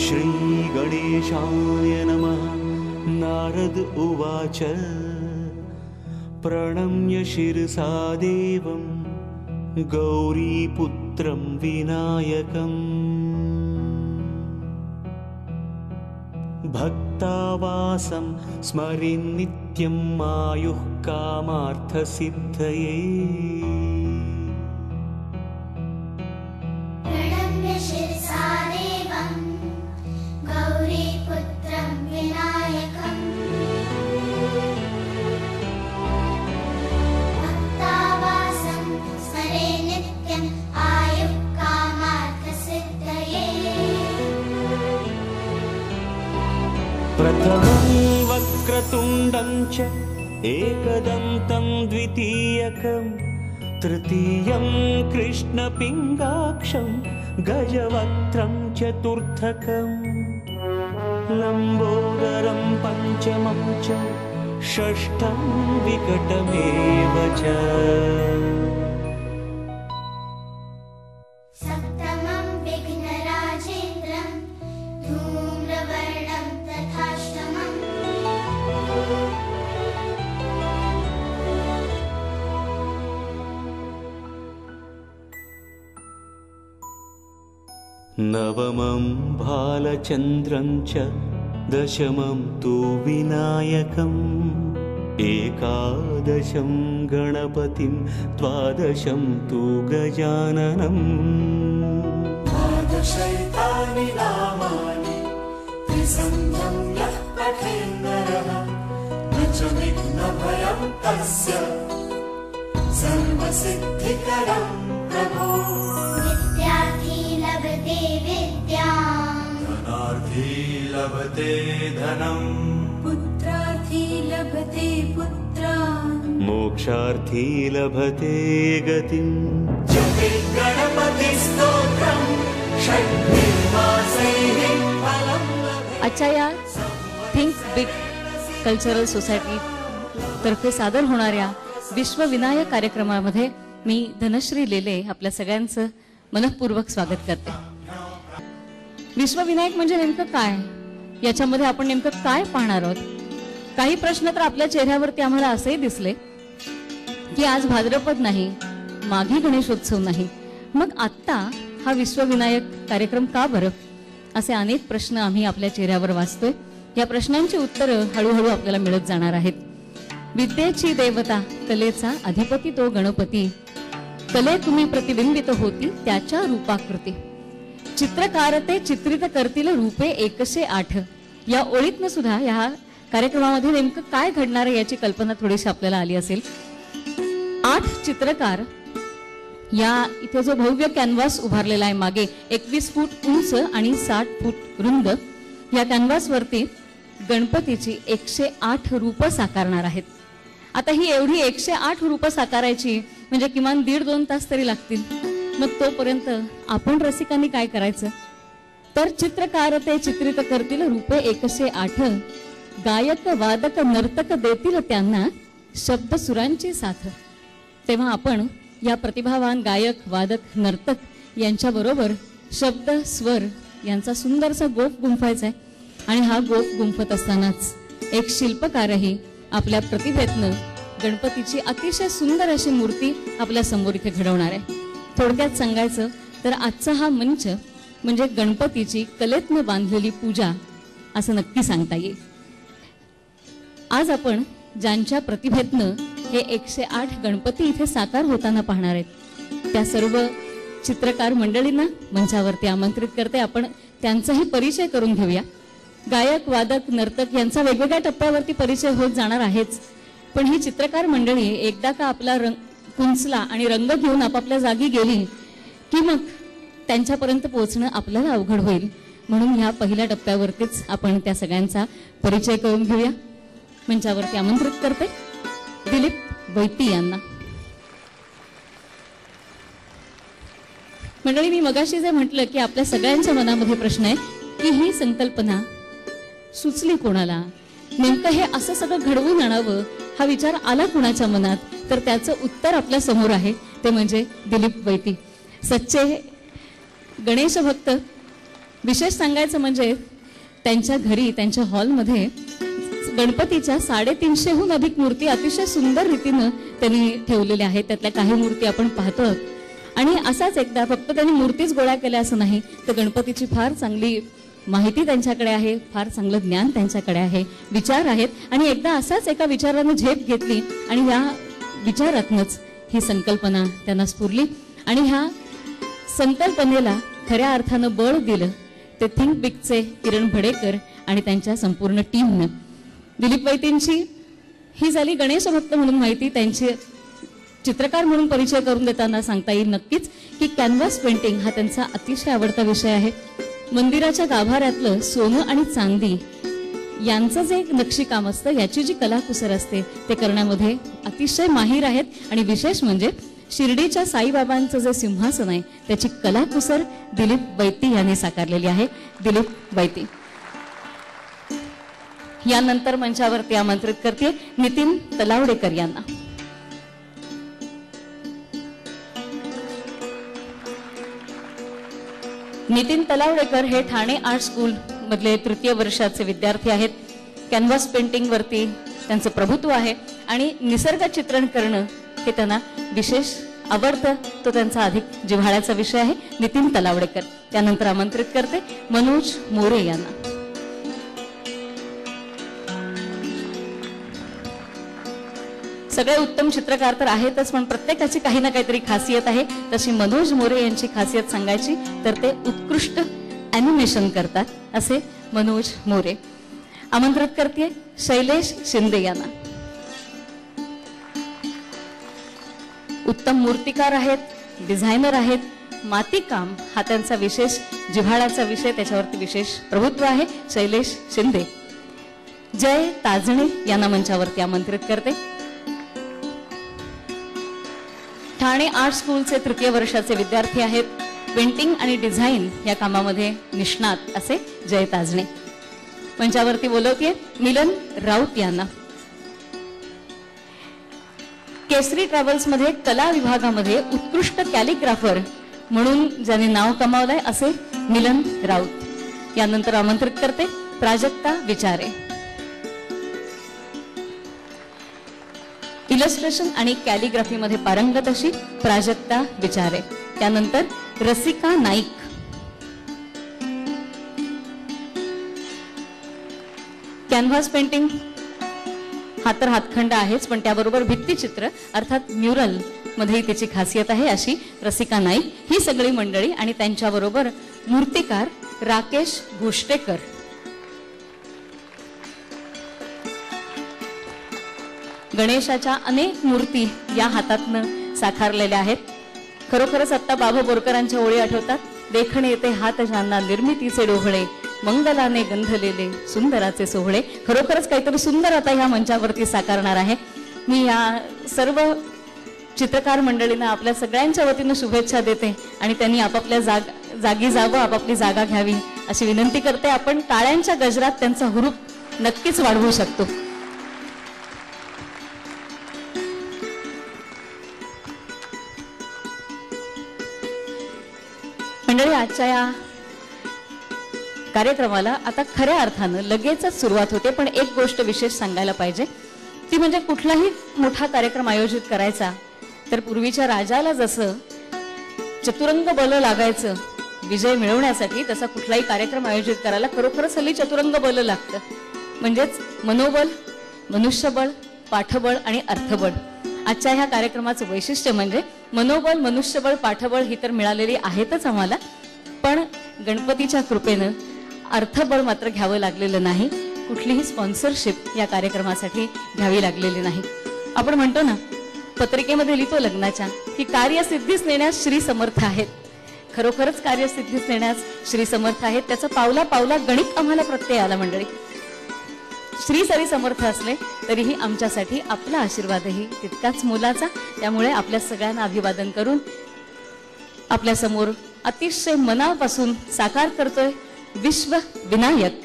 श्री गणेशाय नमः। नारद उवाच प्रणम्य शिरसा देवं गौरीपुत्रं विनायकम्। भक्तावासं स्मरेन् नित्यं आयुः कामार्थसिद्धये। प्रणम्य शिरसा देवं गौरीपुत्रं विनायकम्। भक्तावासं स्मरेन् नित्यं आयुः कामार्थसिद्धये। प्रथमं वक्रतुण्डं च एकदन्तं द्वितीयकं। तृतीयं कृष्णपिङ्गाक्षं गजवक्त्रं चतुर्थकं। लम्बोदरं पञ्चमं च षष्ठं विकटमेव च। सप्तमं विघ्नराजेन्द्रं धूम्रवर्णं तथाष्टमम्। नवमं भालचन्द्रं च दशमं तु विनायकम्। एकादशं गणपतिं द्वादशं तु गजाननम्। द्वादशैतानि नामानि त्रिसन्ध्यं यः पठेन्नरः न च विघ्नभयं तस्य सर्वसिद्धिकरं प्रभो। विद्यार्थी लभते विद्याम्, धनार्थी लभते धनम्, पुत्रार्थी लभते पुत्रान्, मोक्षार्थी लभते गतिम्। जपे गणपतिस्तोत्रं षड्भिर्मासैः फलं लभते। आजच्या या थिंक बिग कल्चरल सोसायटी तर्फे सादर होणाऱ्या विश्व विनायक कार्यक्रमामध्ये मी धनश्री लेले आपल्या सगळ्यांचं मनःपूर्वक स्वागत करते। विश्व विनायक म्हणजे नेमकं काय, याच्यामध्ये आपण नेमकं काय पाहणार आहोत? काही प्रश्न तर आपल्या चेहऱ्यावरती आम्हाला असेही दिसले की आज भाद्रपद नाही, माघी गणेशोत्सव नाही, मग आत्ता हा विश्व विनायक कार्यक्रम का बरं? असे अनेक प्रश्न आम्ही आपल्या चेहऱ्यावर वाचतोय। या प्रश्नांची उत्तरं हळूहळू आपल्याला मिळत जाणार आहेत। विद्येची देवता, कलेचा अधिपती तो गणपती, कले तुम्ही प्रतिबिंबित होती त्याच्या रूपाकृती। चित्रकार ते चित्रित करतील रूपे 108। या ओळीतनं सुद्धा या कार्यक्रमामध्ये नेमकं काय घडणार आहे याची कल्पना थोडीशी आपल्याला आली असेल। 8 चित्रकार या इथे जो भव्य कॅनव्हास उभारलेला आहे मागे 21 फूट उंच आणि 60 फूट रुंद, या कॅनव्हास वरती गणपतीची 108 रूप साकारणार आहेत। आता ही एवढी 108 रूप साकारायची म्हणजे किमान 1.5-2 तास तरी लागतील। मग तोपर्यंत आपण रसिकांनी काय करायचं? तर चित्रकार ते चित्रित करतील रूपे 108, गायक वादक नर्तक देतील त्यांना शब्द सुरांची साथ। तेव्हा आपण या प्रतिभावान गायक वादक नर्तक यांच्या बरोबर शब्द स्वर यांचा सुंदरसा गोफ गुंफायचा आहे। आणि हा गोफ गुंफत असतानाच एक शिल्पकारही आपल्या प्रतिभेतनं गणपतीची अतिशय सुंदर अशी मूर्ती आपल्या समोर इथे घडवणार आहे। थोडक्यात सांगायचं तर आजचा हा मंच म्हणजे गणपतीची कलेतनं बांधलेली पूजा असं नक्की सांगता येईल। आज आपण ज्यांच्या प्रतिभेतनं हे 108 गणपती इथे साकार होताना पाहणार आहेत त्या सर्व चित्रकार मंडळींना मंचावरती आमंत्रित करते। आपण त्यांचाही परिचय करून घेऊया। गायक वादक नर्तक यांचा वेगवेगळ्या टप्प्यावरती परिचय होत जाणार आहेच, पण ही चित्रकार मंडळी एकदा का आपला रंग कुंचला आणि रंग घेऊन आपापल्या जागी गेली की मग त्यांच्यापर्यंत पोहोचणं आपल्याला अवघड होईल। म्हणून ह्या पहिल्या टप्प्यावरतीच आपण त्या सगळ्यांचा परिचय करून घेऊया। मंचावरती आमंत्रित करते दिलीप वैती यांना। मंडळी, मी मगाशी जे म्हटलं की आपल्या सगळ्यांच्या मनामध्ये प्रश्न आहे की ही संकल्पना सुचली कोणाला, नेमकं हे असं सगळं घडवून आणावं हा विचार आला कुणाच्या मनात? तर त्याचं उत्तर आपल्या समोर आहे, ते म्हणजे दिलीप वैती, सच्चे गणेश भक्त विशेष सांगायचं म्हणजे त्यांच्या घरी, त्यांच्या हॉलमध्ये गणपतीच्या 350हून अधिक मूर्ती अतिशय सुंदर रीतीनं त्यांनी ठेवलेल्या आहेत. त्यातल्या काही मूर्ती आपण पाहतो. आणि असाच एकदा फक्त त्यांनी मूर्तीच गोळा केल्या असं नाही, तर गणपतीची फार चांगली माहिती त्यांच्याकडे आहे, फार चांगलं ज्ञान त्यांच्याकडे आहे, विचार आहेत. आणि एकदा असाच एका विचारानं झेप घेतली आणि या विचारातनंच ही संकल्पना त्यांना स्फुरली. आणि ह्या संकल्पनेला खऱ्या अर्थानं बळ दिलं ते थिंक बिगचे किरण भडेकर आणि त्यांच्या संपूर्ण टीमनं. दिलीप वैतींची ही झाली गणेश भक्त म्हणून माहिती. त्यांची चित्रकार म्हणून परिचय करून देताना सांगता येईल नक्कीच की कॅनव्हास पेंटिंग हा त्यांचा अतिशय आवडता विषय आहे. मंदिराच्या गाभाऱ्यातलं सोनं आणि चांदी यांचं जे नक्षीकाम असतं, याची जी कलाकुसर असते ते करण्यामध्ये अतिशय माहीर आहेत. आणि विशेष म्हणजे शिर्डीच्या साईबाबांचं जे सिंहासन आहे त्याची कलाकुसर दिलीप वैती यांनी साकारलेली आहे. दिलीप वैती यानंतर मंचावरती आमंत्रित करते नितीन तलावडेकर यांना. नितीन तलावडेकर हे ठाणे आर्ट स्कूल मधले 3य वर्षाचे विद्यार्थी आहेत. कॅनव्हास पेंटिंग वरती त्यांचं प्रभुत्व आहे आणि निसर्ग चित्रण करणं हे त्यांना विशेष आवडतं. तो त्यांचा अधिक जिव्हाळ्याचा विषय आहे. नितीन तलावडेकर. त्यानंतर आमंत्रित करते मनोज मोरे यांना. सगळे उत्तम चित्रकार तर आहेतच, पण प्रत्येकाची काही ना काहीतरी खासियत आहे. तशी मनोज मोरे यांची खासियत सांगायची तर ते उत्कृष्ट ॲनिमेशन करतात असे मनोज मोरे. आमंत्रित करते शैलेश शिंदे यांना. उत्तम मूर्तिकार आहेत, डिझायनर आहेत. मातीकाम हा त्यांचा विशेष जिव्हाळ्याचा विषय, त्याच्यावरती विशेष प्रभुत्व आहे. शैलेश शिंदे. जय ताजणे यांना मंचावरती आमंत्रित करते. ठाणे आर्ट स्कूलचे 3य वर्षाचे विद्यार्थी आहेत. पेंटिंग आणि डिझाईन या कामामध्ये निष्णात असे जय ताजणे. मंचावरती बोलवते मिलन राऊत यांना. केसरी ट्रॅव्हल्स मध्ये कला विभागामध्ये उत्कृष्ट कॅलिग्राफर म्हणून ज्यांनी नाव कमावलंय असे मिलन राऊत. यानंतर आमंत्रित करते प्राजक्ता विचारे. इलस्ट्रेशन आणि कॅलिग्राफी मध्ये पारंगत अशी प्राजक्ता विचारे. त्यानंतर रसिका नाईक. कॅनव्हास पेंटिंग हा तर हातखंड आहेच, पण त्याबरोबर भित्तिचित्र अर्थात म्युरल मध्येही त्याची खासियत आहे अशी रसिका नाईक. ही सगळी मंडळी आणि त्यांच्याबरोबर मूर्तिकार राकेश घोष्टेकर. गणेशाच्या अनेक मूर्ती या हातातनं साकारलेल्या आहेत. खरोखरच आत्ता बाबा बोरकरांच्या ओळी आठवतात. देखणे येते हात ज्यांना निर्मितीचे डोहळे, मंगलाने गंधलेले सुंदराचे सोहळे. खरोखरच काहीतरी सुंदर आता ह्या मंचावरती साकारणार आहे. मी या सर्व चित्रकार मंडळींना आपल्या सगळ्यांच्या वतीनं शुभेच्छा देते आणि त्यांनी आपापल्या जागी जावं, आपापली जागा घ्यावी अशी विनंती करते. आपण टाळ्यांच्या गजरात त्यांचा हुरूप नक्कीच वाढवू शकतो. मंडळी, आजच्या या कार्यक्रमाला आता खऱ्या अर्थानं लगेचच सुरुवात होते. पण एक गोष्ट विशेष सांगायला पाहिजे ती म्हणजे कुठलाही मोठा कार्यक्रम आयोजित करायचा तर पूर्वीच्या राजाला जसं चतुरंग बल लागायचं विजय मिळवण्यासाठी, तसा कुठलाही कार्यक्रम आयोजित करायला खरोखरच हल्ली चतुरंग बल लागतं. म्हणजेच मनोबल, मनुष्यबळ, पाठबळ आणि अर्थबळ. आजच्या ह्या कार्यक्रमाचं वैशिष्ट्य म्हणजे मनोबल, मनुष्यबळ, पाठबळ ही तर मिळालेली आहेतच आम्हाला, पण गणपतीच्या कृपेनं अर्थबळ मात्र घ्यावं लागलेलं नाही. कुठलीही स्पॉन्सरशिप या कार्यक्रमासाठी घ्यावी लागलेली नाही. आपण म्हणतो ना, पत्रिकेमध्ये लिहितो लग्नाच्या की कार्यसिद्धीस नेण्यास श्री समर्थ आहेत. खरोखरच कार्यसिद्धीस नेण्यास श्री समर्थ आहेत. त्याचा पावला पावला गणित आम्हाला प्रत्यय आला. मंडळी, श्री सरी समर्थ असले तरीही आमच्यासाठी आपला आशीर्वादही तितकाच मोलाचा. त्यामुळे आपल्या सगळ्यांना अभिवादन करून आपल्या समोर अतिशय मनापासून साकार करतोय विश्व विनायक